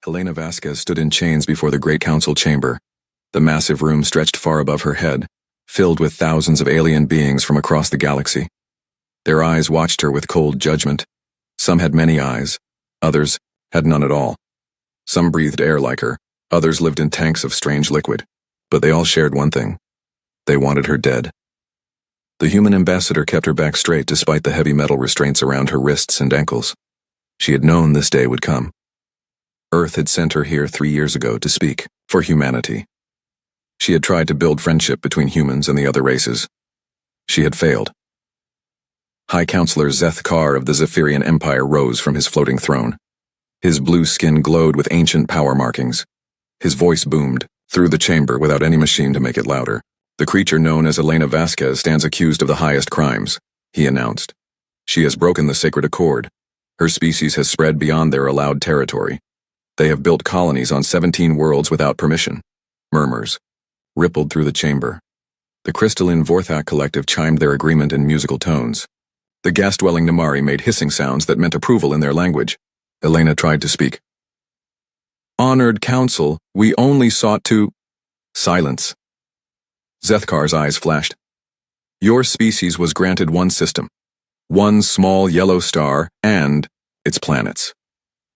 Helena Vasquez stood in chains before the great council chamber. The massive room stretched far above her head, filled with thousands of alien beings from across the galaxy. Their eyes watched her with cold judgment. Some had many eyes, others had none at all. Some breathed air like her, others lived in tanks of strange liquid. But they all shared one thing. They wanted her dead. The human ambassador kept her back straight despite the heavy metal restraints around her wrists and ankles. She had known this day would come. Earth had sent her here 3 years ago to speak for humanity. She had tried to build friendship between humans and the other races. She had failed. High Counselor Zeth Kar of the Zephyrian Empire rose from his floating throne. His blue skin glowed with ancient power markings. His voice boomed through the chamber without any machine to make it louder. The creature known as Helena Vasquez stands accused of the highest crimes, he announced. She has broken the sacred accord. Her species has spread beyond their allowed territory. They have built colonies on 17 worlds without permission. Murmurs rippled through the chamber. The crystalline Vorthak collective chimed their agreement in musical tones. The gas-dwelling Namari made hissing sounds that meant approval in their language. Helena tried to speak. Honored Council, we only sought to... Silence. Zethkar's eyes flashed. Your species was granted one system, one small yellow star, and its planets.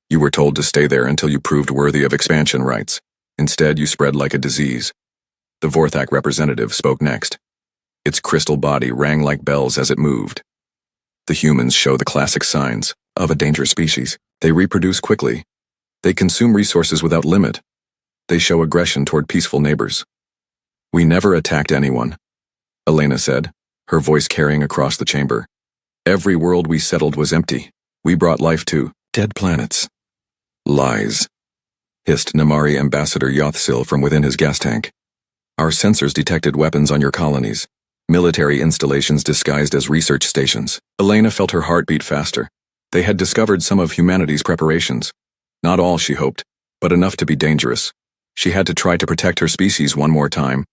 You were told to stay there until you proved worthy of expansion rights. Instead, you spread like a disease. The Vorthak representative spoke next. Its crystal body rang like bells as it moved. The humans show the classic signs of a dangerous species. They reproduce quickly. They consume resources without limit. They show aggression toward peaceful neighbors. We never attacked anyone, Helena said, her voice carrying across the chamber. Every world we settled was empty. We brought life to dead planets. Lies, hissed Namari Ambassador Yothsil from within his gas tank. Our sensors detected weapons on your colonies, military installations disguised as research stations. Helena felt her heart beat faster. They had discovered some of humanity's preparations. Not all, she hoped, but enough to be dangerous. She had to try to protect her species one more time.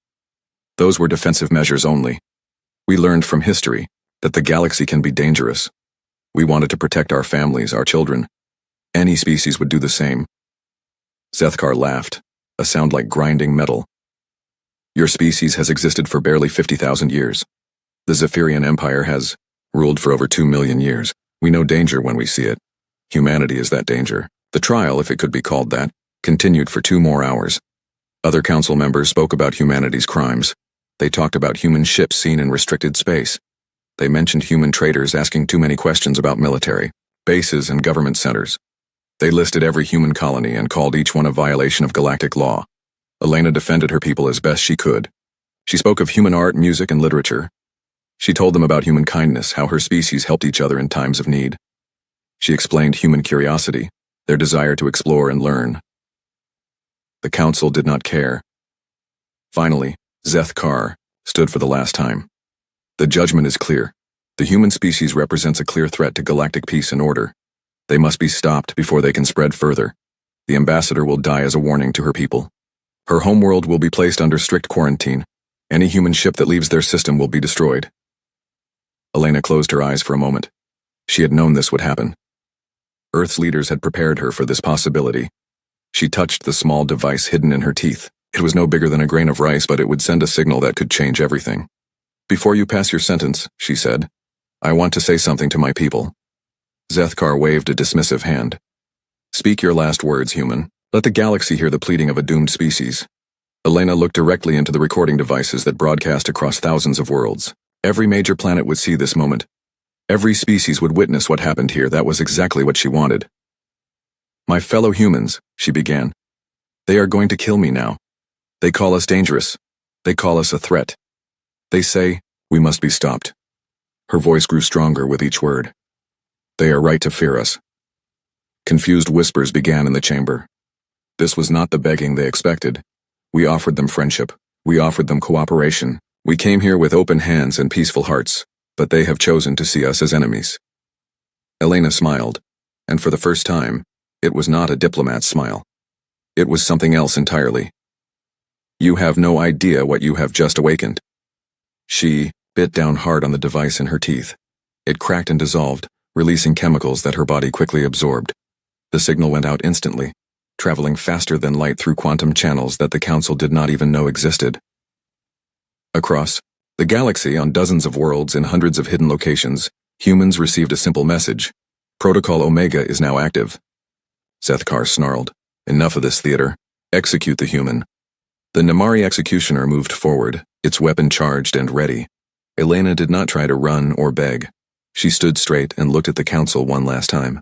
Those were defensive measures only. We learned from history that the galaxy can be dangerous. We wanted to protect our families, our children. Any species would do the same. Zethkar laughed, a sound like grinding metal. Your species has existed for barely 50,000 years. The Zephyrian Empire has ruled for over 2 million years. We know danger when we see it. Humanity is that danger. The trial, if it could be called that, continued for 2 more hours. Other council members spoke about humanity's crimes. They talked about human ships seen in restricted space. They mentioned human traders asking too many questions about military, bases, and government centers. They listed every human colony and called each one a violation of galactic law. Helena defended her people as best she could. She spoke of human art, music, and literature. She told them about human kindness, how her species helped each other in times of need. She explained human curiosity, their desire to explore and learn. The council did not care. Finally, Zeth Kar stood for the last time. The judgment is clear. The human species represents a clear threat to galactic peace and order. They must be stopped before they can spread further. The ambassador will die as a warning to her people. Her homeworld will be placed under strict quarantine. Any human ship that leaves their system will be destroyed. Helena closed her eyes for a moment. She had known this would happen. Earth's leaders had prepared her for this possibility. She touched the small device hidden in her teeth. It was no bigger than a grain of rice, but it would send a signal that could change everything. Before you pass your sentence, she said, I want to say something to my people. Zethkar waved a dismissive hand. Speak your last words, human. Let the galaxy hear the pleading of a doomed species. Helena looked directly into the recording devices that broadcast across thousands of worlds. Every major planet would see this moment. Every species would witness what happened here. That was exactly what she wanted. My fellow humans, she began. They are going to kill me now. They call us dangerous. They call us a threat. They say, we must be stopped. Her voice grew stronger with each word. They are right to fear us. Confused whispers began in the chamber. This was not the begging they expected. We offered them friendship. We offered them cooperation. We came here with open hands and peaceful hearts, but they have chosen to see us as enemies. Helena smiled, and for the first time, it was not a diplomat's smile. It was something else entirely. You have no idea what you have just awakened. She bit down hard on the device in her teeth. It cracked and dissolved, releasing chemicals that her body quickly absorbed. The signal went out instantly. traveling faster than light through quantum channels that the Council did not even know existed. Across the galaxy, on dozens of worlds in hundreds of hidden locations, humans received a simple message. Protocol Omega is now active. Sethkar snarled. Enough of this theater. Execute the human. The Namari executioner moved forward, its weapon charged and ready. Elena did not try to run or beg. She stood straight and looked at the Council one last time.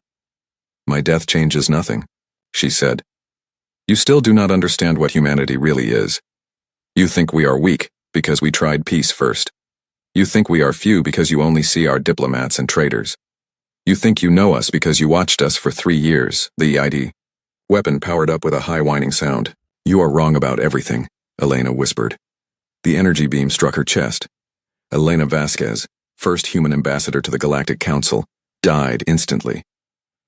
My death changes nothing, she said. You still do not understand what humanity really is. You think we are weak because we tried peace first. You think we are few because you only see our diplomats and traitors. You think you know us because you watched us for 3 years, the ID. Weapon powered up with a high whining sound. You are wrong about everything, Elena whispered. The energy beam struck her chest. Elena Vasquez, first human ambassador to the Galactic Council, died instantly.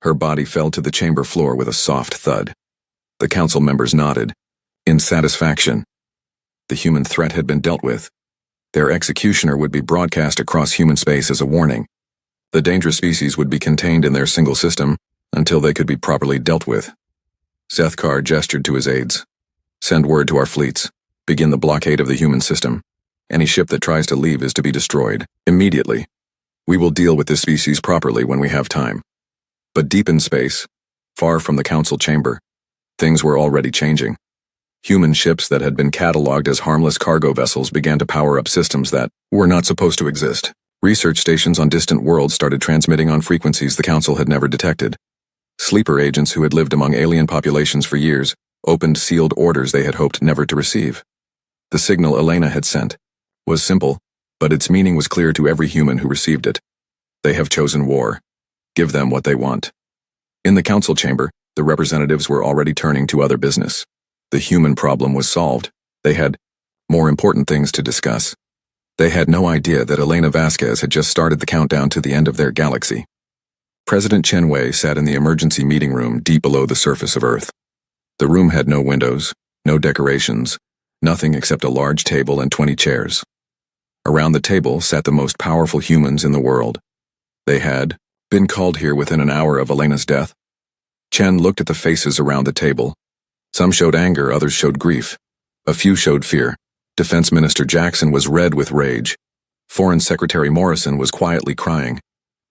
Her body fell to the chamber floor with a soft thud. The council members nodded, in satisfaction. The human threat had been dealt with. Their executioner would be broadcast across human space as a warning. The dangerous species would be contained in their single system until they could be properly dealt with. Sethkar gestured to his aides. Send word to our fleets. Begin the blockade of the human system. Any ship that tries to leave is to be destroyed, immediately. We will deal with this species properly when we have time. But deep in space, far from the council chamber, things were already changing. Human ships that had been catalogued as harmless cargo vessels began to power up systems that were not supposed to exist. Research stations on distant worlds started transmitting on frequencies the council had never detected. Sleeper agents who had lived among alien populations for years opened sealed orders they had hoped never to receive. The signal Elena had sent was simple, but its meaning was clear to every human who received it. They have chosen war. Give them what they want. In the council chamber, the representatives were already turning to other business. The human problem was solved. They had more important things to discuss. They had no idea that Elena Vasquez had just started the countdown to the end of their galaxy. President Chen Wei sat in the emergency meeting room deep below the surface of Earth. The room had no windows, no decorations, nothing except a large table and 20 chairs. Around the table sat the most powerful humans in the world. They had been called here within an hour of Elena's death. Chen looked at the faces around the table. Some showed anger, others showed grief. A few showed fear. Defense Minister Jackson was red with rage. Foreign Secretary Morrison was quietly crying.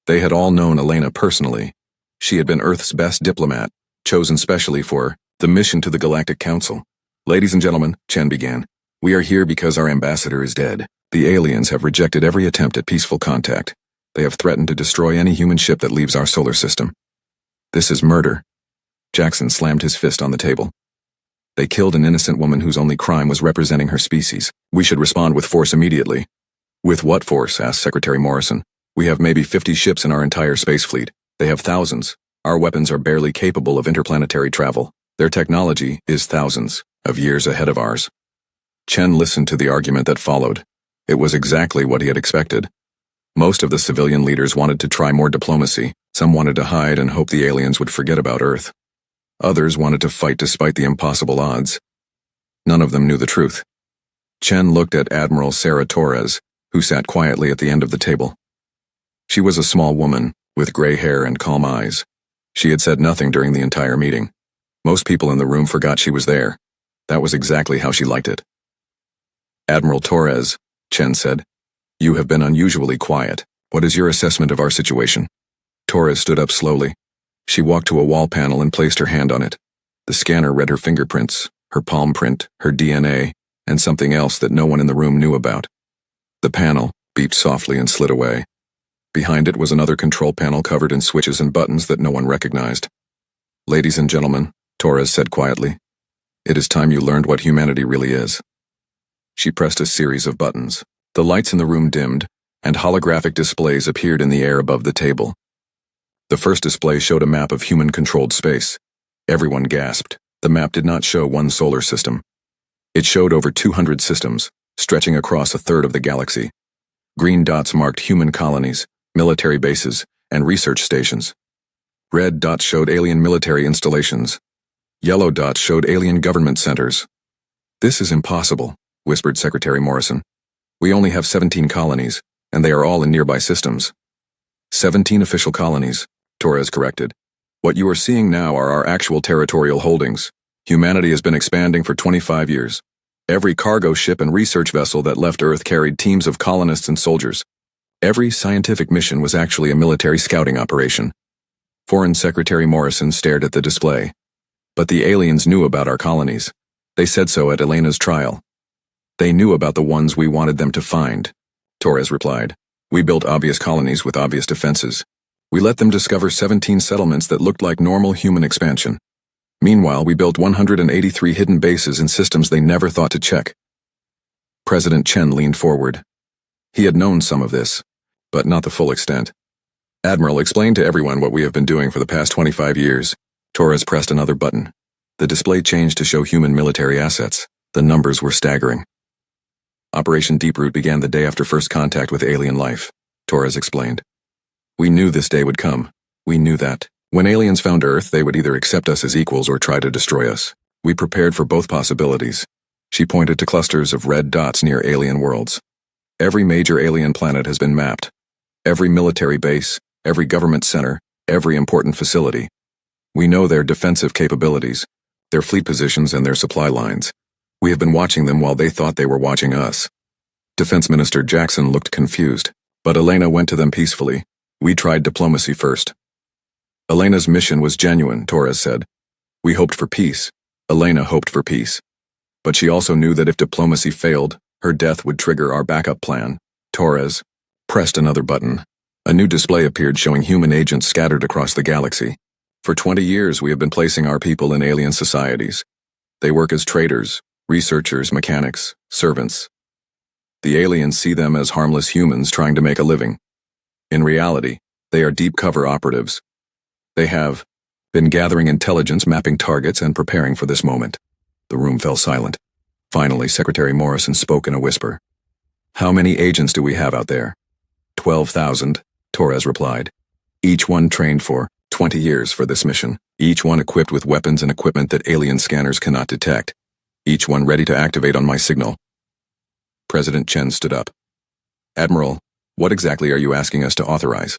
They had all known Elena personally. She had been Earth's best diplomat, chosen specially for the mission to the Galactic Council. Ladies and gentlemen, Chen began, we are here because our ambassador is dead. The aliens have rejected every attempt at peaceful contact. They have threatened to destroy any human ship that leaves our solar system. This is murder. Jackson slammed his fist on the table. They killed an innocent woman whose only crime was representing her species. We should respond with force immediately. With what force? Asked Secretary Morrison. We have maybe 50 ships in our entire space fleet. They have thousands. Our weapons are barely capable of interplanetary travel. Their technology is thousands of years ahead of ours. Chen listened to the argument that followed. It was exactly what he had expected. Most of the civilian leaders wanted to try more diplomacy. Some wanted to hide and hope the aliens would forget about Earth. Others wanted to fight despite the impossible odds. None of them knew the truth. Chen looked at Admiral Sarah Torres, who sat quietly at the end of the table. She was a small woman, with gray hair and calm eyes. She had said nothing during the entire meeting. Most people in the room forgot she was there. That was exactly how she liked it. Admiral Torres, Chen said, you have been unusually quiet. What is your assessment of our situation? Torres stood up slowly. She walked to a wall panel and placed her hand on it. The scanner read her fingerprints, her palm print, her DNA, and something else that no one in the room knew about. The panel beeped softly and slid away. Behind it was another control panel covered in switches and buttons that no one recognized. Ladies and gentlemen, Torres said quietly, it is time you learned what humanity really is. She pressed a series of buttons. The lights in the room dimmed, and holographic displays appeared in the air above the table. The first display showed a map of human-controlled space. Everyone gasped. The map did not show one solar system. It showed over 200 systems, stretching across a third of the galaxy. Green dots marked human colonies, military bases, and research stations. Red dots showed alien military installations. Yellow dots showed alien government centers. This is impossible, whispered Secretary Morrison. We only have 17 colonies, and they are all in nearby systems. 17 official colonies, Torres corrected. What you are seeing now are our actual territorial holdings. Humanity has been expanding for 25 years. Every cargo ship and research vessel that left Earth carried teams of colonists and soldiers. Every scientific mission was actually a military scouting operation. Foreign Secretary Morrison stared at the display. But the aliens knew about our colonies. They said so at Elena's trial. They knew about the ones we wanted them to find, Torres replied. We built obvious colonies with obvious defenses. We let them discover 17 settlements that looked like normal human expansion. Meanwhile, we built 183 hidden bases and systems they never thought to check. President Chen leaned forward. He had known some of this, but not the full extent. Admiral, explain to everyone what we have been doing for the past 25 years. Torres pressed another button. The display changed to show human military assets. The numbers were staggering. Operation Deeproot began the day after first contact with alien life, Torres explained. We knew this day would come. We knew that. When aliens found Earth, they would either accept us as equals or try to destroy us. We prepared for both possibilities. She pointed to clusters of red dots near alien worlds. Every major alien planet has been mapped. Every military base, every government center, every important facility. We know their defensive capabilities, their fleet positions and their supply lines. We have been watching them while they thought they were watching us. Defense Minister Jackson looked confused, but Elena went to them peacefully. We tried diplomacy first. Elena's mission was genuine, Torres said. We hoped for peace. Elena hoped for peace. But she also knew that if diplomacy failed, her death would trigger our backup plan. Torres pressed another button. A new display appeared showing human agents scattered across the galaxy. For 20 years, we have been placing our people in alien societies. They work as traders, researchers, mechanics, servants. The aliens see them as harmless humans trying to make a living. In reality, they are deep cover operatives. They have been gathering intelligence, mapping targets, and preparing for this moment. The room fell silent. Finally, Secretary Morrison spoke in a whisper. How many agents do we have out there? 12,000, Torres replied. Each one trained for 20 years for this mission. Each one equipped with weapons and equipment that alien scanners cannot detect. Each one ready to activate on my signal. President Chen stood up. Admiral, what exactly are you asking us to authorize?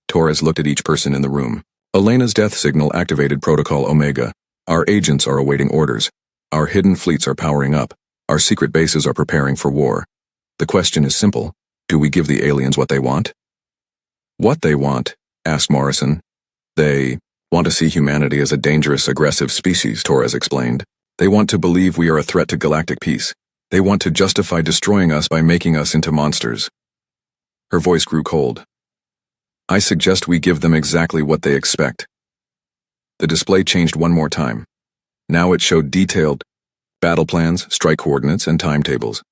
Torres looked at each person in the room. Elena's death signal activated Protocol Omega. Our agents are awaiting orders. Our hidden fleets are powering up. Our secret bases are preparing for war. The question is simple. Do we give the aliens what they want? What they want? Asked Morrison. They want to see humanity as a dangerous, aggressive species, Torres explained. They want to believe we are a threat to galactic peace. They want to justify destroying us by making us into monsters. Her voice grew cold. I suggest we give them exactly what they expect. The display changed one more time. Now it showed detailed battle plans, strike coordinates, and timetables.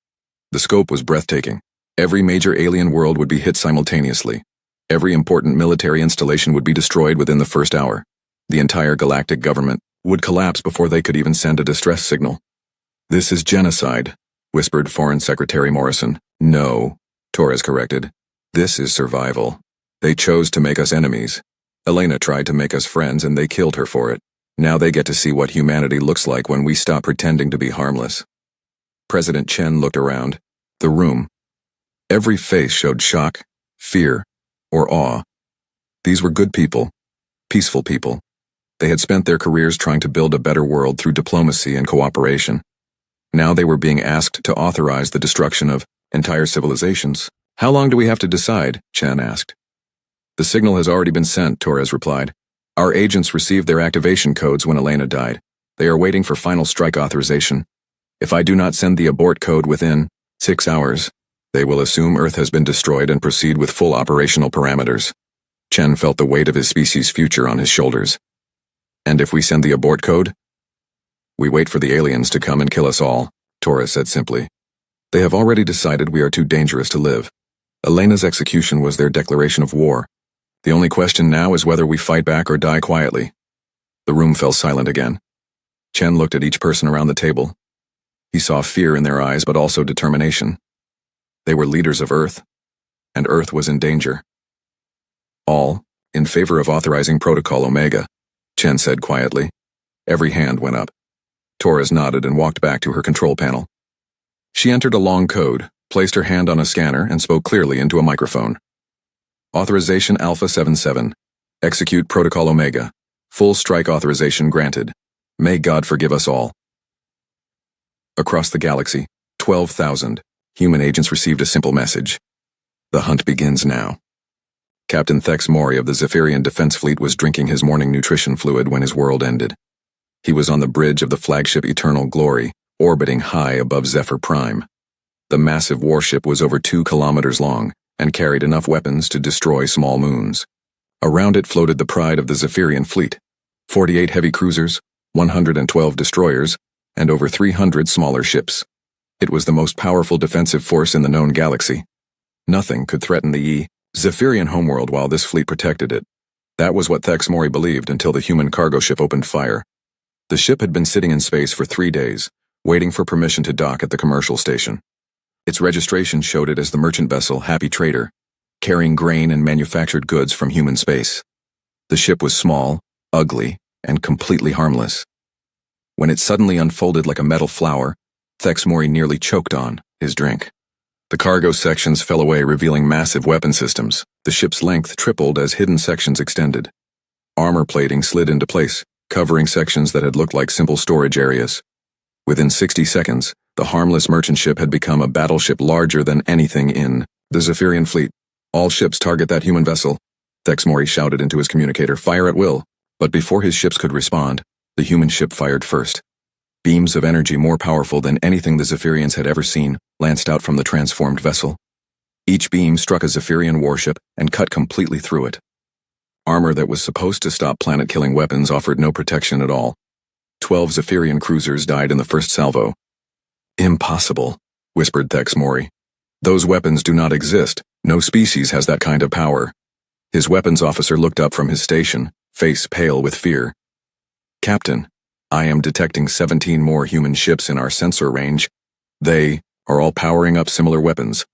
The scope was breathtaking. Every major alien world would be hit simultaneously. Every important military installation would be destroyed within the first hour. The entire galactic government would collapse before they could even send a distress signal. This is genocide, whispered Foreign Secretary Morrison. No, Torres corrected. This is survival. They chose to make us enemies. Elena tried to make us friends and they killed her for it. Now they get to see what humanity looks like when we stop pretending to be harmless. President Chen looked around the room. Every face showed shock, fear, or awe. These were good people, peaceful people. They had spent their careers trying to build a better world through diplomacy and cooperation. Now they were being asked to authorize the destruction of entire civilizations. How long do we have to decide? Chen asked. The signal has already been sent, Torres replied. Our agents received their activation codes when Elena died. They are waiting for final strike authorization. If I do not send the abort code within 6 hours, they will assume Earth has been destroyed and proceed with full operational parameters. Chen felt the weight of his species' future on his shoulders. And if we send the abort code? We wait for the aliens to come and kill us all, Torres said simply. They have already decided we are too dangerous to live. Elena's execution was their declaration of war. The only question now is whether we fight back or die quietly. The room fell silent again. Chen looked at each person around the table. He saw fear in their eyes, but also determination. They were leaders of Earth, and Earth was in danger. All in favor of authorizing Protocol Omega, Chen said quietly. Every hand went up. Torres nodded and walked back to her control panel. She entered a long code, placed her hand on a scanner, and spoke clearly into a microphone. Authorization Alpha 77. Execute Protocol Omega. Full strike authorization granted. May God forgive us all. Across the galaxy, 12,000 human agents received a simple message. The hunt begins now. Captain Thex Mori of the Zephyrian Defense Fleet was drinking his morning nutrition fluid when his world ended. He was on the bridge of the flagship Eternal Glory, orbiting high above Zephyr Prime. The massive warship was over 2 kilometers long and carried enough weapons to destroy small moons. Around it floated the pride of the Zephyrian Fleet, 48 heavy cruisers, 112 destroyers, and over 300 smaller ships. It was the most powerful defensive force in the known galaxy. Nothing could threaten the Zephyrian homeworld while this fleet protected it. That was what Thex Mori believed until the human cargo ship opened fire. The ship had been sitting in space for 3 days, waiting for permission to dock at the commercial station. Its registration showed it as the merchant vessel Happy Trader, carrying grain and manufactured goods from human space. The ship was small, ugly, and completely harmless. When it suddenly unfolded like a metal flower, Thex Mori nearly choked on his drink. The cargo sections fell away, revealing massive weapon systems. The ship's length tripled as hidden sections extended. Armor plating slid into place, covering sections that had looked like simple storage areas. Within 60 seconds, the harmless merchant ship had become a battleship larger than anything in the Zephyrian fleet. All ships target that human vessel. Thex Mori shouted into his communicator, fire at will. But before his ships could respond, the human ship fired first. Beams of energy more powerful than anything the Zephyrians had ever seen lanced out from the transformed vessel. Each beam struck a Zephyrian warship and cut completely through it. Armor that was supposed to stop planet-killing weapons offered no protection at all. 12 Zephyrian cruisers died in the first salvo. Impossible, whispered Thex Mori. Those weapons do not exist. No species has that kind of power. His weapons officer looked up from his station, face pale with fear. Captain, I am detecting 17 more human ships in our sensor range. They are all powering up similar weapons.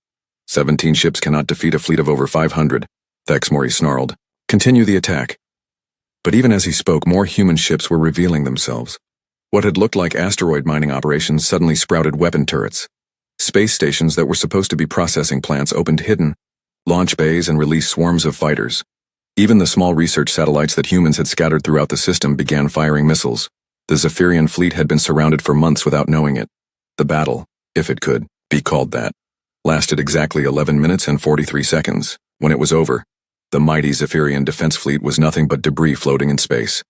17 ships cannot defeat a fleet of over 500, Thex Mori snarled. Continue the attack. But even as he spoke, more human ships were revealing themselves. What had looked like asteroid mining operations suddenly sprouted weapon turrets. Space stations that were supposed to be processing plants opened hidden launch bays and released swarms of fighters. Even the small research satellites that humans had scattered throughout the system began firing missiles. The Zephyrian fleet had been surrounded for months without knowing it. The battle, if it could be called that, lasted exactly 11 minutes and 43 seconds. When it was over, the mighty Zephyrian defense fleet was nothing but debris floating in space.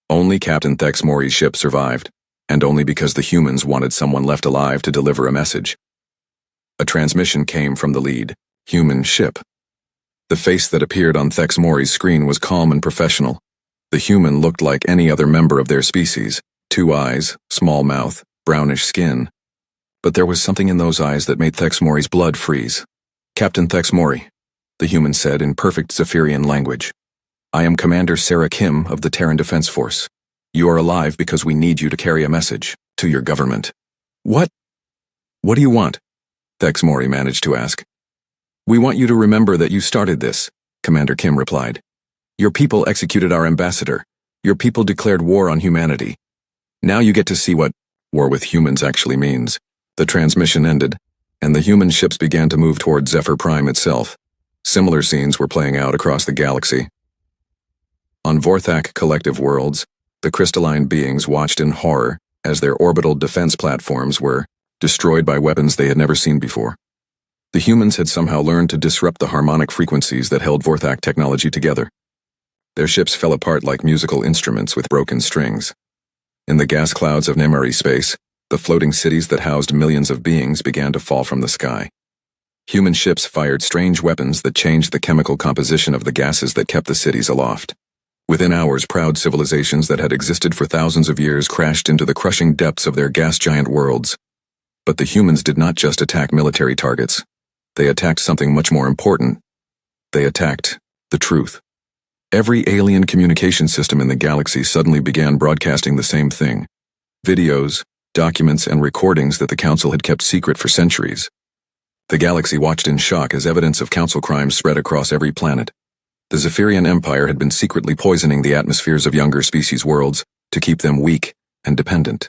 Only Captain Thex Mori's ship survived, and only because the humans wanted someone left alive to deliver a message. A transmission came from the lead human ship. The face that appeared on Thex Mori's screen was calm and professional. The human looked like any other member of their species, 2 eyes, small mouth, brownish skin. But there was something in those eyes that made Thex Mori's blood freeze. Captain Thex Mori, the human said in perfect Zephyrian language. I am Commander Sarah Kim of the Terran Defense Force. You are alive because we need you to carry a message to your government. What? What do you want? Thex Mori managed to ask. We want you to remember that you started this, Commander Kim replied. Your people executed our ambassador. Your people declared war on humanity. Now you get to see what war with humans actually means. The transmission ended, and the human ships began to move toward Zephyr Prime itself. Similar scenes were playing out across the galaxy. On Vorthak Collective Worlds, the crystalline beings watched in horror as their orbital defense platforms were destroyed by weapons they had never seen before. The humans had somehow learned to disrupt the harmonic frequencies that held Vorthak technology together. Their ships fell apart like musical instruments with broken strings. In the gas clouds of Nemari space, the floating cities that housed millions of beings began to fall from the sky. Human ships fired strange weapons that changed the chemical composition of the gases that kept the cities aloft. Within hours, proud civilizations that had existed for thousands of years crashed into the crushing depths of their gas giant worlds. But the humans did not just attack military targets. They attacked something much more important. They attacked the truth. Every alien communication system in the galaxy suddenly began broadcasting the same thing. Videos, documents, and recordings that the Council had kept secret for centuries. The galaxy watched in shock as evidence of Council crimes spread across every planet. The Zephyrian Empire had been secretly poisoning the atmospheres of younger species worlds to keep them weak and dependent.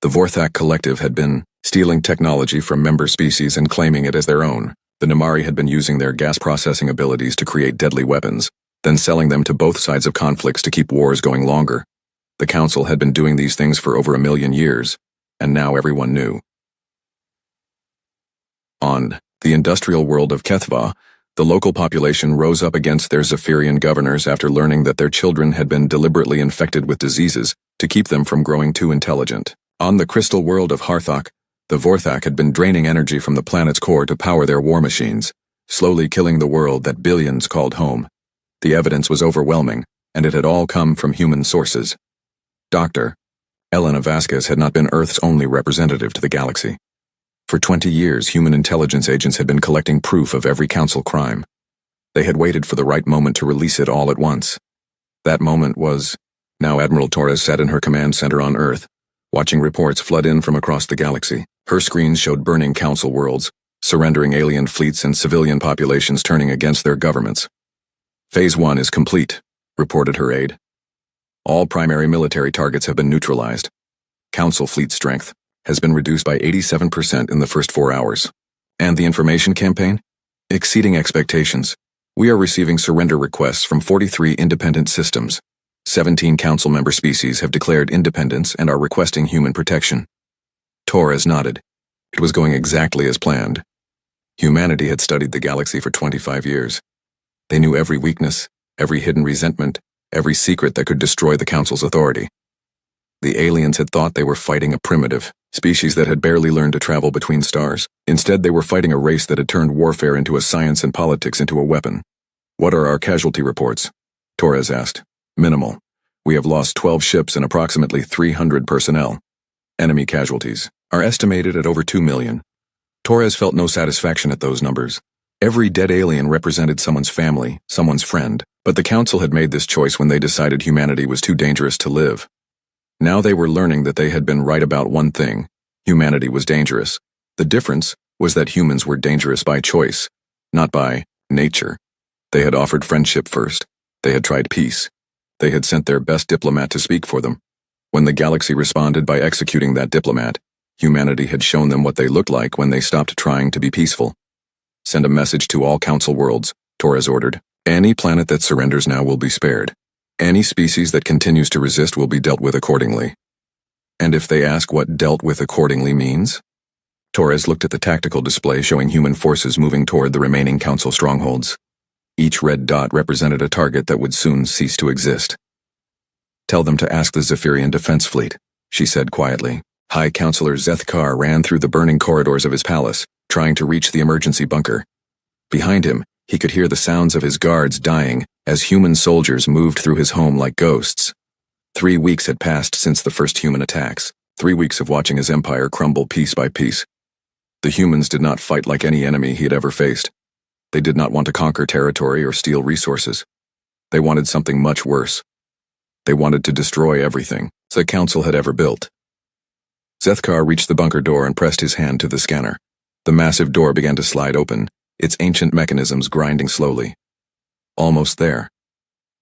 The Vorthak Collective had been stealing technology from member species and claiming it as their own. The Nemari had been using their gas processing abilities to create deadly weapons. then selling them to both sides of conflicts to keep wars going longer. The Council had been doing these things for over 1,000,000 years, and now everyone knew. On the industrial world of Kethva, the local population rose up against their Zephyrian governors after learning that their children had been deliberately infected with diseases to keep them from growing too intelligent. On the crystal world of Harthak, the Vorthak had been draining energy from the planet's core to power their war machines, slowly killing the world that billions called home. The evidence was overwhelming, and it had all come from human sources. Dr. Elena Vasquez had not been Earth's only representative to the galaxy. For 20 years, human intelligence agents had been collecting proof of every Council crime. They had waited for the right moment to release it all at once. That moment was, now Admiral Torres sat in her command center on Earth, watching reports flood in from across the galaxy. Her screens showed burning Council worlds, surrendering alien fleets and civilian populations turning against their governments. Phase 1 is complete, reported her aide. All primary military targets have been neutralized. Council fleet strength has been reduced by 87% in the first 4 hours. And the information campaign? Exceeding expectations. We are receiving surrender requests from 43 independent systems. 17 Council member species have declared independence and are requesting human protection. Torres nodded. It was going exactly as planned. Humanity had studied the galaxy for 25 years. They knew every weakness, every hidden resentment, every secret that could destroy the Council's authority. The aliens had thought they were fighting a primitive species that had barely learned to travel between stars. Instead, they were fighting a race that had turned warfare into a science and politics into a weapon. What are our casualty reports? Torres asked. Minimal. We have lost 12 ships and approximately 300 personnel. Enemy casualties are estimated at over 2 million. Torres felt no satisfaction at those numbers. Every dead alien represented someone's family, someone's friend, but the Council had made this choice when they decided humanity was too dangerous to live. Now they were learning that they had been right about one thing. Humanity was dangerous. The difference was that humans were dangerous by choice, not by nature. They had offered friendship first. They had tried peace. They had sent their best diplomat to speak for them. When the galaxy responded by executing that diplomat, humanity had shown them what they looked like when they stopped trying to be peaceful. Send a message to all Council worlds, Torres ordered. Any planet that surrenders now will be spared. Any species that continues to resist will be dealt with accordingly. And if they ask what dealt with accordingly means? Torres looked at the tactical display showing human forces moving toward the remaining Council strongholds. Each red dot represented a target that would soon cease to exist. Tell them to ask the Zephyrian Defense Fleet, she said quietly. High Councilor Zethkar ran through the burning corridors of his palace, trying to reach the emergency bunker. Behind him, he could hear the sounds of his guards dying as human soldiers moved through his home like ghosts. 3 weeks had passed since the first human attacks, 3 weeks of watching his empire crumble piece by piece. The humans did not fight like any enemy he had ever faced. They did not want to conquer territory or steal resources. They wanted something much worse. They wanted to destroy everything the Council had ever built. Zethkar reached the bunker door and pressed his hand to the scanner. The massive door began to slide open, its ancient mechanisms grinding slowly. Almost there.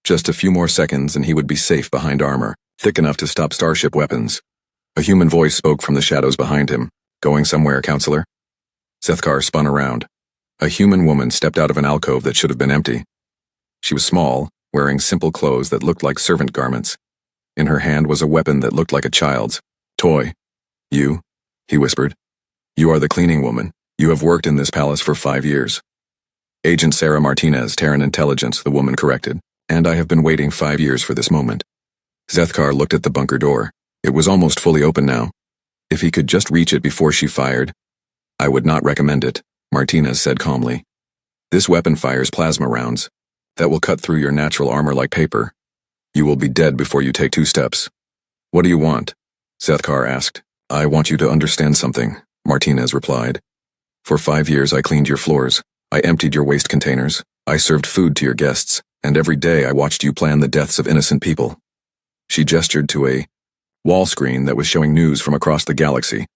Just a few more seconds and he would be safe behind armor, thick enough to stop starship weapons. A human voice spoke from the shadows behind him. Going somewhere, Counselor? Zethkar spun around. A human woman stepped out of an alcove that should have been empty. She was small, wearing simple clothes that looked like servant garments. In her hand was a weapon that looked like a child's toy. You, he whispered. You are the cleaning woman. You have worked in this palace for 5 years. Agent Sarah Martinez, Terran Intelligence, the woman corrected. And I have been waiting 5 years for this moment. Zethkar looked at the bunker door. It was almost fully open now. If he could just reach it before she fired. I would not recommend it, Martinez said calmly. This weapon fires plasma rounds. That will cut through your natural armor like paper. You will be dead before you take 2 steps. What do you want? Zethkar asked. I want you to understand something, Martinez replied. For 5 years I cleaned your floors. I emptied your waste containers. I served food to your guests. And every day I watched you plan the deaths of innocent people. She gestured to a wall screen that was showing news from across the galaxy.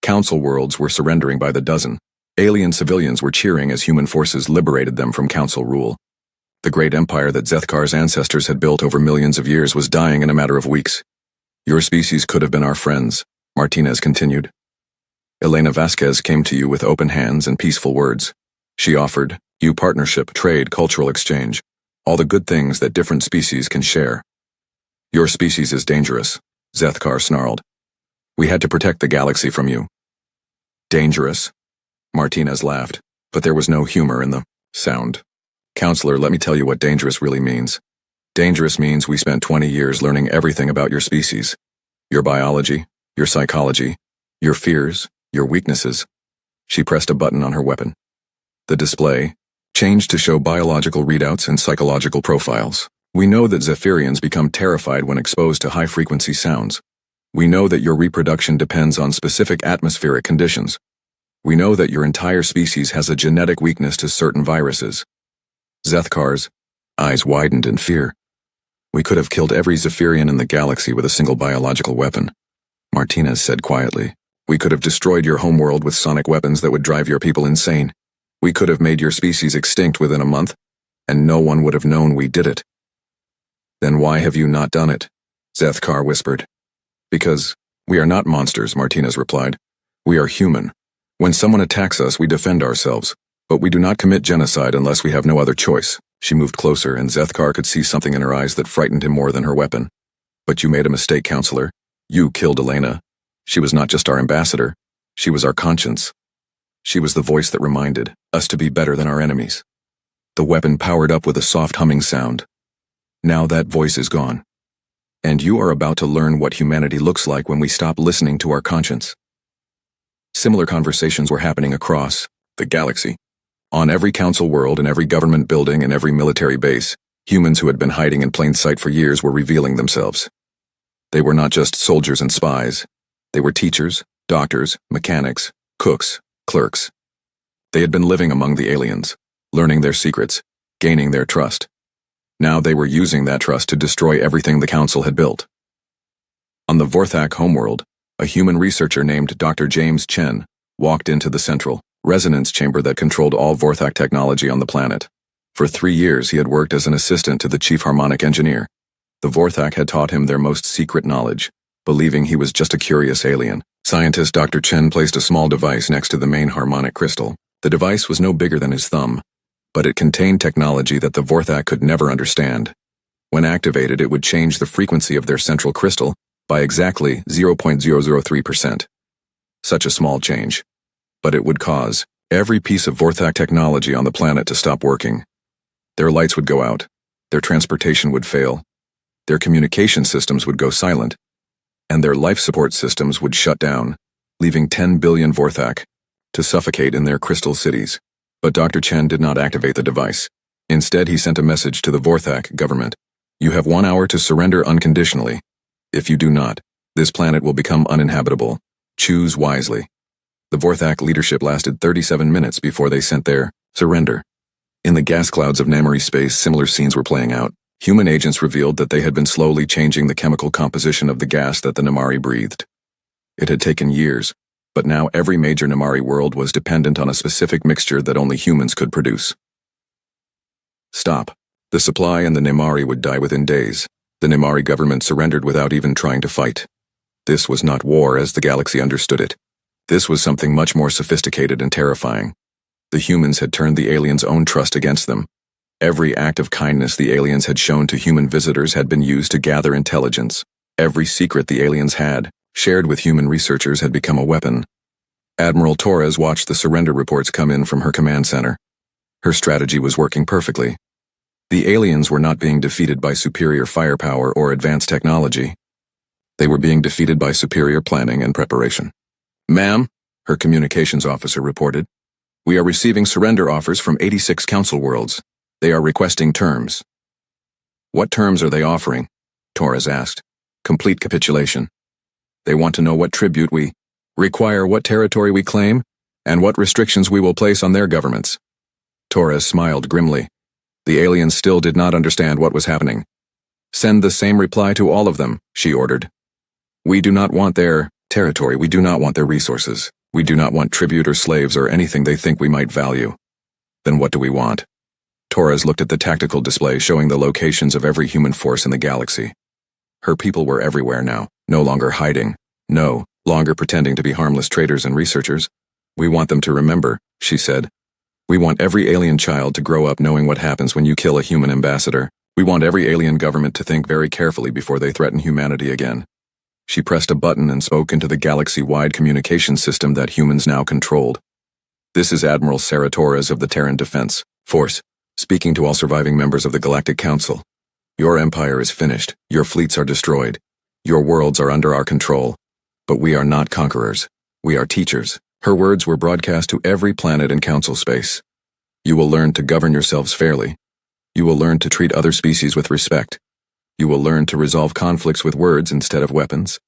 Council worlds were surrendering by the dozen. Alien civilians were cheering as human forces liberated them from Council rule. The great empire that Zethkar's ancestors had built over millions of years was dying in a matter of weeks. Your species could have been our friends, Martinez continued. Elena Vasquez came to you with open hands and peaceful words. She offered you partnership, trade, cultural exchange. All the good things that different species can share. Your species is dangerous, Zethkar snarled. We had to protect the galaxy from you. Dangerous? Martinez laughed, but there was no humor in the sound. Counselor, let me tell you what dangerous really means. Dangerous means we spent 20 years learning everything about your species. Your biology, your psychology, your fears, your weaknesses. She pressed a button on her weapon. The display changed to show biological readouts and psychological profiles. We know that Zephyrians become terrified when exposed to high-frequency sounds. We know that your reproduction depends on specific atmospheric conditions. We know that your entire species has a genetic weakness to certain viruses. Zethkar's eyes widened in fear. We could have killed every Zephyrian in the galaxy with a single biological weapon, Martinez said quietly. We could have destroyed your homeworld with sonic weapons that would drive your people insane. We could have made your species extinct within a month, and no one would have known we did it. Then why have you not done it? Zethkar whispered. Because we are not monsters, Martinez replied. We are human. When someone attacks us, we defend ourselves, but we do not commit genocide unless we have no other choice. She moved closer, and Zethkar could see something in her eyes that frightened him more than her weapon. But you made a mistake, Counselor. You killed Elena. She was not just our ambassador. She was our conscience. She was the voice that reminded us to be better than our enemies. The weapon powered up with a soft humming sound. Now that voice is gone. And you are about to learn what humanity looks like when we stop listening to our conscience. Similar conversations were happening across the galaxy. On every council world, in every government building, and every military base, humans who had been hiding in plain sight for years were revealing themselves. They were not just soldiers and spies. They were teachers, doctors, mechanics, cooks, clerks. They had been living among the aliens, learning their secrets, gaining their trust. Now they were using that trust to destroy everything the council had built. On the Vorthak homeworld, a human researcher named Dr. James Chen walked into the central resonance chamber that controlled all Vorthak technology on the planet. For 3 years he had worked as an assistant to the chief harmonic engineer. The Vorthak had taught him their most secret knowledge, believing he was just a curious alien. Scientist Dr. Chen placed a small device next to the main harmonic crystal. The device was no bigger than his thumb, but it contained technology that the Vorthak could never understand. When activated, it would change the frequency of their central crystal by exactly 0.003%. Such a small change. But it would cause every piece of Vorthak technology on the planet to stop working. Their lights would go out, their transportation would fail, their communication systems would go silent, and their life support systems would shut down, leaving 10 billion Vorthak to suffocate in their crystal cities. But Dr. Chen did not activate the device. Instead, he sent a message to the Vorthak government. You have 1 hour to surrender unconditionally. If you do not, this planet will become uninhabitable. Choose wisely. The Vorthak leadership lasted 37 minutes before they sent their surrender. In the gas clouds of Namari space, similar scenes were playing out. Human agents revealed that they had been slowly changing the chemical composition of the gas that the Namari breathed. It had taken years, but now every major Namari world was dependent on a specific mixture that only humans could produce. Stop. The supply and the Namari would die within days. The Namari government surrendered without even trying to fight. This was not war as the galaxy understood it. This was something much more sophisticated and terrifying. The humans had turned the aliens' own trust against them. Every act of kindness the aliens had shown to human visitors had been used to gather intelligence. Every secret the aliens had, shared with human researchers, had become a weapon. Admiral Torres watched the surrender reports come in from her command center. Her strategy was working perfectly. The aliens were not being defeated by superior firepower or advanced technology. They were being defeated by superior planning and preparation. Ma'am, her communications officer reported, we are receiving surrender offers from 86 council worlds. They are requesting terms. What terms are they offering? Torres asked. Complete capitulation. They want to know what tribute we require, what territory we claim, and what restrictions we will place on their governments. Torres smiled grimly. The aliens still did not understand what was happening. Send the same reply to all of them, she ordered. We do not want their territory, we do not want their resources. We do not want tribute or slaves or anything they think we might value. Then what do we want? Torres looked at the tactical display showing the locations of every human force in the galaxy. Her people were everywhere now, no longer hiding, no longer pretending to be harmless traders and researchers. We want them to remember, she said. We want every alien child to grow up knowing what happens when you kill a human ambassador. We want every alien government to think very carefully before they threaten humanity again. She pressed a button and spoke into the galaxy-wide communication system that humans now controlled. This is Admiral Sarah Torres of the Terran Defense Force, speaking to all surviving members of the Galactic Council. Your empire is finished. Your fleets are destroyed. Your worlds are under our control. But we are not conquerors. We are teachers. Her words were broadcast to every planet in Council space. You will learn to govern yourselves fairly. You will learn to treat other species with respect. You will learn to resolve conflicts with words instead of weapons.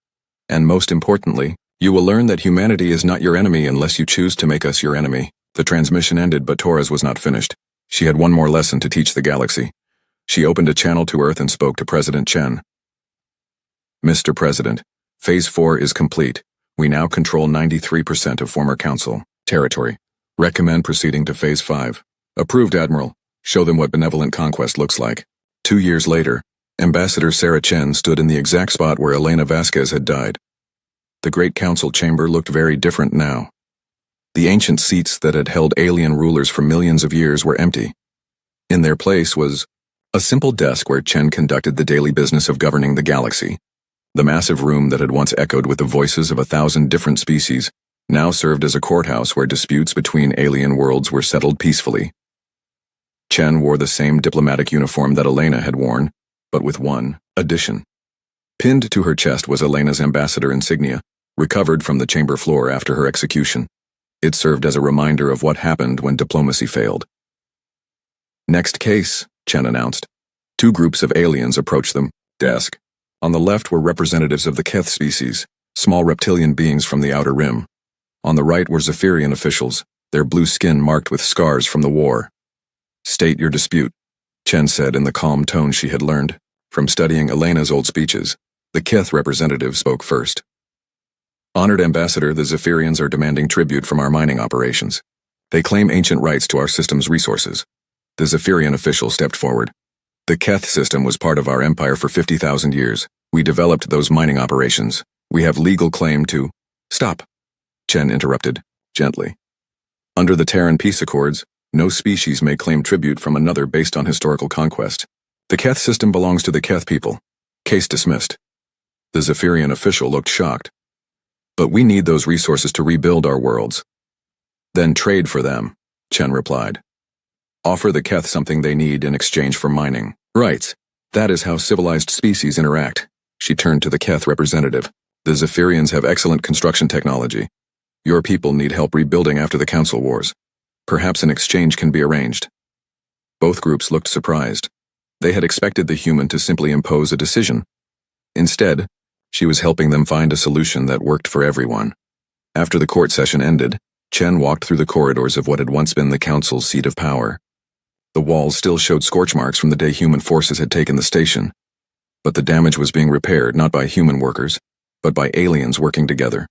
And most importantly, you will learn that humanity is not your enemy unless you choose to make us your enemy. The transmission ended, but Torres was not finished. She had one more lesson to teach the galaxy. She opened a channel to Earth and spoke to President Chen. Mr. President, Phase 4 is complete. We now control 93% of former Council territory. Recommend proceeding to Phase 5. Approved, Admiral. Show them what benevolent conquest looks like. 2 years later, Ambassador Sarah Chen stood in the exact spot where Elena Vasquez had died. The Great Council chamber looked very different now. The ancient seats that had held alien rulers for millions of years were empty. In their place was a simple desk where Chen conducted the daily business of governing the galaxy. The massive room that had once echoed with the voices of 1,000 different species now served as a courthouse where disputes between alien worlds were settled peacefully. Chen wore the same diplomatic uniform that Elena had worn, but with one addition. Pinned to her chest was Elena's ambassador insignia, recovered from the chamber floor after her execution. It served as a reminder of what happened when diplomacy failed. Next case, Chen announced. 2 groups of aliens approached them. Desk. On the left were representatives of the Keth species, small reptilian beings from the Outer Rim. On the right were Zephyrian officials, their blue skin marked with scars from the war. State your dispute, Chen said in the calm tone she had learned from studying Elena's old speeches. The Keth representative spoke first. Honored Ambassador, the Zephyrians are demanding tribute from our mining operations. They claim ancient rights to our system's resources. The Zephyrian official stepped forward. The Keth system was part of our empire for 50,000 years. We developed those mining operations. We have legal claim to— Stop, Chen interrupted, gently. Under the Terran Peace Accords, no species may claim tribute from another based on historical conquest. The Keth system belongs to the Keth people. Case dismissed. The Zephyrian official looked shocked. But we need those resources to rebuild our worlds. Then trade for them, Chen replied. Offer the Keth something they need in exchange for mining. Right. That is how civilized species interact. She turned to the Keth representative. The Zephyrians have excellent construction technology. Your people need help rebuilding after the Council Wars. Perhaps an exchange can be arranged. Both groups looked surprised. They had expected the human to simply impose a decision. Instead, she was helping them find a solution that worked for everyone. After the court session ended, Chen walked through the corridors of what had once been the Council's seat of power. The walls still showed scorch marks from the day human forces had taken the station. But the damage was being repaired not by human workers, but by aliens working together.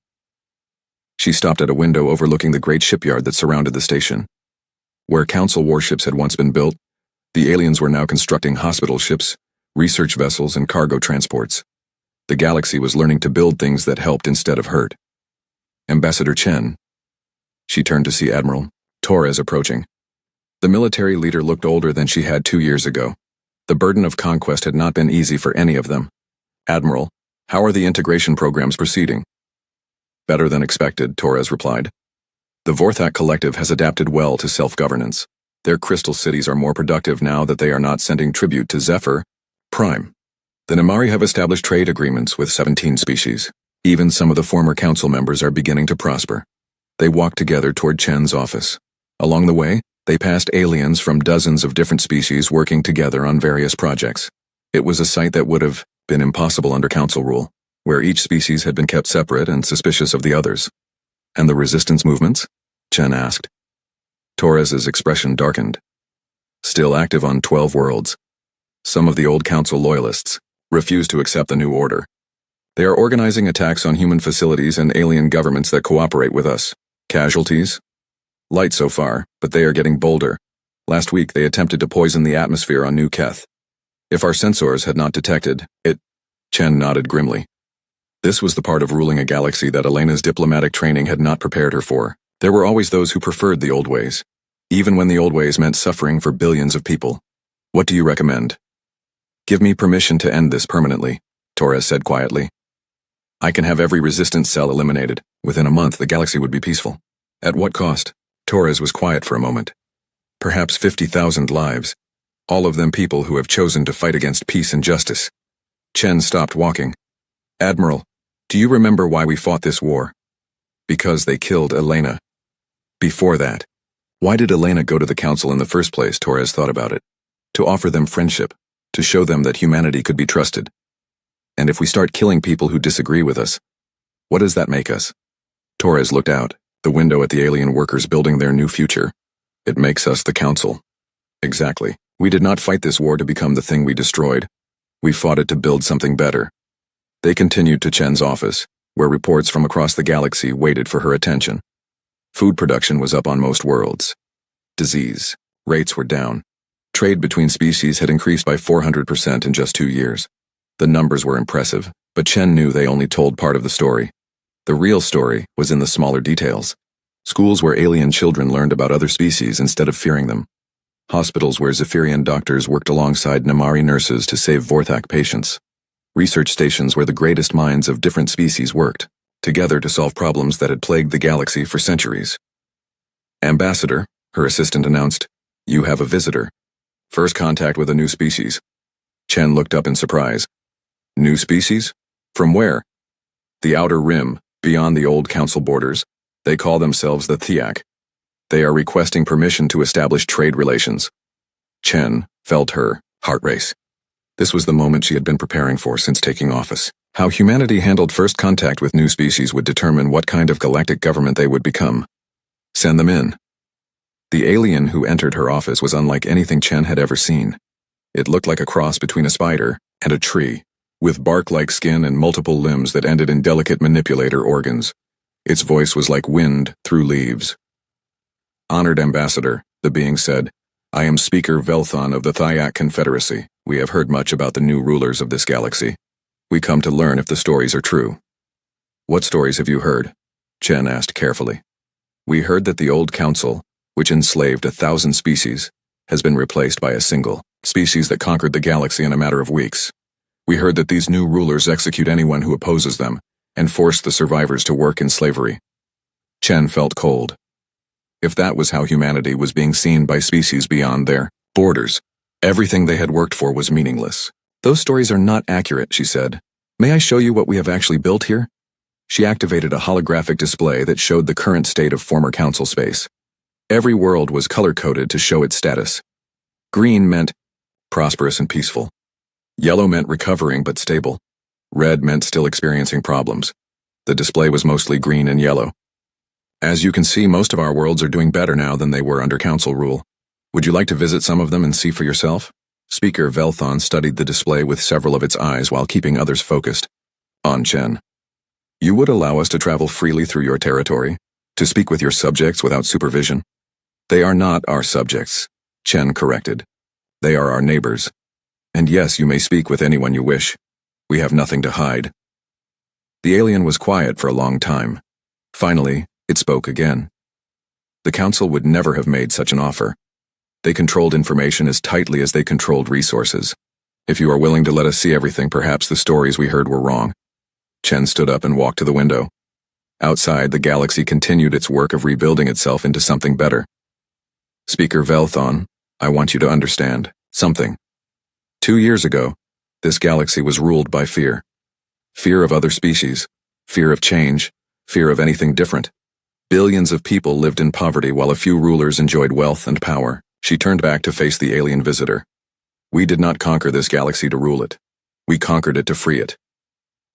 She stopped at a window overlooking the great shipyard that surrounded the station. Where Council warships had once been built, the aliens were now constructing hospital ships, research vessels, and cargo transports. The galaxy was learning to build things that helped instead of hurt. Ambassador Chen. She turned to see Admiral Torres approaching. The military leader looked older than she had 2 years ago. The burden of conquest had not been easy for any of them. Admiral, how are the integration programs proceeding? Better than expected, Torres replied. The Vorthak Collective has adapted well to self-governance. Their crystal cities are more productive now that they are not sending tribute to Zephyr Prime. The Namari have established trade agreements with 17 species. Even some of the former council members are beginning to prosper. They walked together toward Chen's office. Along the way, they passed aliens from dozens of different species working together on various projects. It was a sight that would have been impossible under council rule, where each species had been kept separate and suspicious of the others. And the resistance movements? Chen asked. Torres's expression darkened. Still active on 12 worlds. Some of the old council loyalists refuse to accept the new order. They are organizing attacks on human facilities and alien governments that cooperate with us. Casualties? Light so far, but they are getting bolder. Last week they attempted to poison the atmosphere on New Keth. If our sensors had not detected it, Chen nodded grimly. This was the part of ruling a galaxy that Elena's diplomatic training had not prepared her for. There were always those who preferred the old ways. even when the old ways meant suffering for billions of people. What do you recommend? Give me permission to end this permanently, Torres said quietly. I can have every resistance cell eliminated. Within a month, the galaxy would be peaceful. At what cost? Torres was quiet for a moment. Perhaps 50,000 lives. All of them people who have chosen to fight against peace and justice. Chen stopped walking. Admiral, do you remember why we fought this war? Because they killed Elena. Before that, why did Elena go to the council in the first place? Torres thought about it. To offer them friendship, to show them that humanity could be trusted. And if we start killing people who disagree with us, what does that make us? Torres looked out, the window at the alien workers building their new future. It makes us the council. Exactly. We did not fight this war to become the thing we destroyed. We fought it to build something better. They continued to Chen's office, where reports from across the galaxy waited for her attention. Food production was up on most worlds. Disease rates were down. Trade between species had increased by 400% in just 2 years. The numbers were impressive, but Chen knew they only told part of the story. The real story was in the smaller details. Schools where alien children learned about other species instead of fearing them. Hospitals where Zephyrian doctors worked alongside Namari nurses to save Vorthak patients. Research stations where the greatest minds of different species worked, together to solve problems that had plagued the galaxy for centuries. Ambassador, her assistant announced, you have a visitor. First contact with a new species. Chen looked up in surprise. New species? From where? The Outer Rim, beyond the old council borders. They call themselves the Thiak. They are requesting permission to establish trade relations. Chen felt her heart race. This was the moment she had been preparing for since taking office. How humanity handled first contact with new species would determine what kind of galactic government they would become. Send them in. The alien who entered her office was unlike anything Chen had ever seen. It looked like a cross between a spider and a tree, with bark-like skin and multiple limbs that ended in delicate manipulator organs. Its voice was like wind through leaves. Honored Ambassador, the being said, I am Speaker Velthon of the Thiak Confederacy. We have heard much about the new rulers of this galaxy. We come to learn if the stories are true. What stories have you heard? Chen asked carefully. We heard that the old council, which enslaved 1,000 species, has been replaced by a single species that conquered the galaxy in a matter of weeks. We heard that these new rulers execute anyone who opposes them and force the survivors to work in slavery. Chen felt cold. If that was how humanity was being seen by species beyond their borders, everything they had worked for was meaningless. Those stories are not accurate, she said. May I show you what we have actually built here? She activated a holographic display that showed the current state of former council space. Every world was color-coded to show its status. Green meant prosperous and peaceful. Yellow meant recovering but stable. Red meant still experiencing problems. The display was mostly green and yellow. As you can see, most of our worlds are doing better now than they were under council rule. Would you like to visit some of them and see for yourself? Speaker Velthon studied the display with several of its eyes while keeping others focused on Chen. You would allow us to travel freely through your territory, to speak with your subjects without supervision? They are not our subjects, Chen corrected. They are our neighbors. And yes, you may speak with anyone you wish. We have nothing to hide. The alien was quiet for a long time. Finally, it spoke again. The council would never have made such an offer. They controlled information as tightly as they controlled resources. If you are willing to let us see everything, perhaps the stories we heard were wrong. Chen stood up and walked to the window. Outside, the galaxy continued its work of rebuilding itself into something better. Speaker Velthon, I want you to understand something. 2 years ago, this galaxy was ruled by fear. Fear of other species, fear of change, fear of anything different. Billions of people lived in poverty while a few rulers enjoyed wealth and power. She turned back to face the alien visitor. We did not conquer this galaxy to rule it. We conquered it to free it.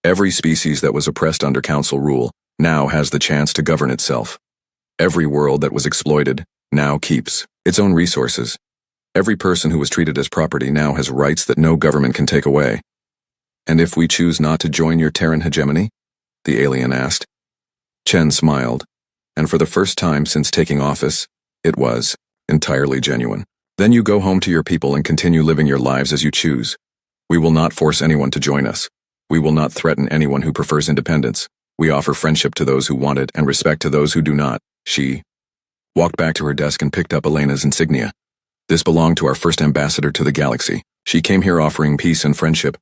Every species that was oppressed under council rule now has the chance to govern itself. Every world that was exploited now keeps its own resources. Every person who was treated as property now has rights that no government can take away. And if we choose not to join your Terran hegemony? The alien asked. Chen smiled, and for the first time since taking office, it was entirely genuine. Then you go home to your people and continue living your lives as you choose. We will not force anyone to join us. We will not threaten anyone who prefers independence. We offer friendship to those who want it and respect to those who do not. She walked back to her desk and picked up Elena's insignia. This belonged to our first ambassador to the galaxy. She came here offering peace and friendship.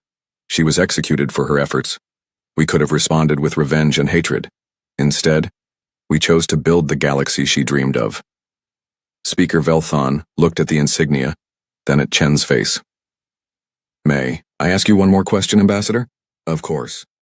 She was executed for her efforts. We could have responded with revenge and hatred. Instead, we chose to build the galaxy she dreamed of. Speaker Velthon looked at the insignia, then at Chen's face. May I ask you one more question, Ambassador? Of course.